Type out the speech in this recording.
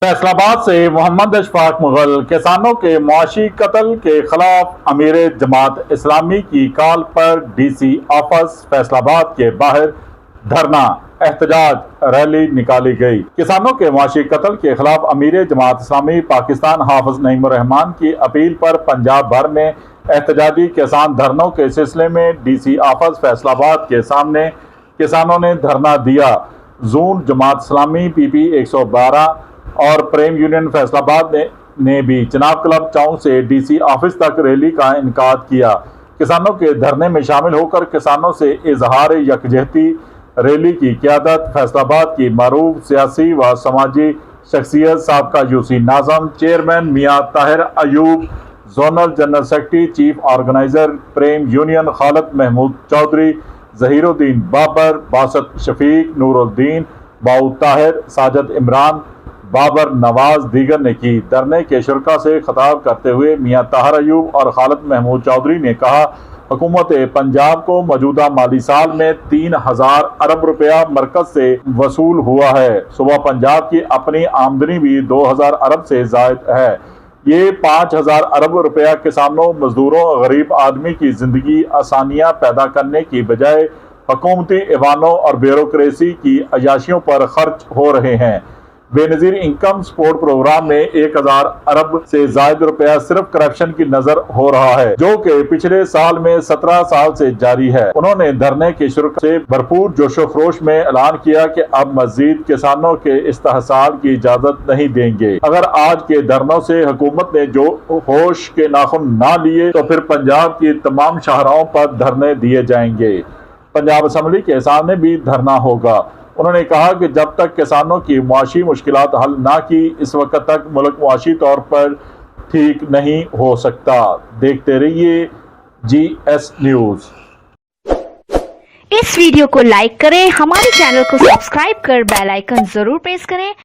फैसला आबाद से मोहम्मद अशफाक मुगल किसानों के मुआशी कत्ल के खिलाफ अमीर जमात इस्लामी की कॉल पर डीसी ऑफिस फैसलाबाद के बाहर धरना एहतजाज रैली निकाली गई। किसानों के मुआशी कत्ल के खिलाफ अमीर जमात इस्लामी पाकिस्तान हाफिज नईमुर रहमान की अपील पर पंजाब भर में एहतजाजी किसान धरनों के सिलसिले में डीसी ऑफिस फैसलाबाद के सामने किसानों ने धरना दिया। जून जमात इस्लामी पीपी 112 और प्रेम यूनियन फैसलाबाद ने भी चनाब क्लब चौक से डीसी ऑफिस तक रैली का इनकाद किया। किसानों के धरने में शामिल होकर किसानों से इजहार यकजहती रैली की क़यादत फैसलाबाद की मरूफ सियासी व समाजी शख्सियत साबका यूसी नाज़म चेयरमैन मियां Tahir Ayub, zonal general secretary chief organiser Prem union Khalid Mahmood Chaudhry, Zaheeruddin Babar, Basit Shafiq, Nooruddin, बाऊ ताहिर, साजिद इमरान, बाबर नवाज दीगर ने की। धरने के शुरका से खिताब करते हुए मियां ताहिर अयूब और खालिद महमूद चौधरी ने कहा, हुकूमत पंजाब को मौजूदा माली साल में 3000 अरब रुपया मरकज से वसूल हुआ है। सुबह पंजाब की अपनी आमदनी भी 2000 अरब से जायद है। ये 5000 अरब रुपया किसानों, मजदूरों, गरीब आदमी की जिंदगी आसानियां पैदा करने की बजाय हुकूमती ऐवानों और ब्यूरोक्रेसी की अयाशियों पर खर्च हो रहे हैं। बेनजीर इनकम सपोर्ट प्रोग्राम में 1000 अरब से जायद रुपया सिर्फ करप्शन की नजर हो रहा है, जो कि पिछले साल में 17 साल से जारी है। उन्होंने धरने के शुरू से भरपूर जोशो खरोश में ऐलान किया कि अब मजीद किसानों के इस्तेहसाल की इजाजत नहीं देंगे। अगर आज के धरनों से हुकूमत ने जो होश के नाखुन ना लिए तो फिर पंजाब की तमाम शाहराहों पर धरने दिए जाएंगे। पंजाब असम्बली के सामने भी धरना होगा। उन्होंने कहा कि जब तक किसानों की मुआशी मुश्किलात हल ना की, इस वक्त तक मुल्क मुआशी तौर पर ठीक नहीं हो सकता। देखते रहिए GS न्यूज। इस वीडियो को लाइक करें, हमारे चैनल को सब्सक्राइब कर बेल आइकन जरूर प्रेस करें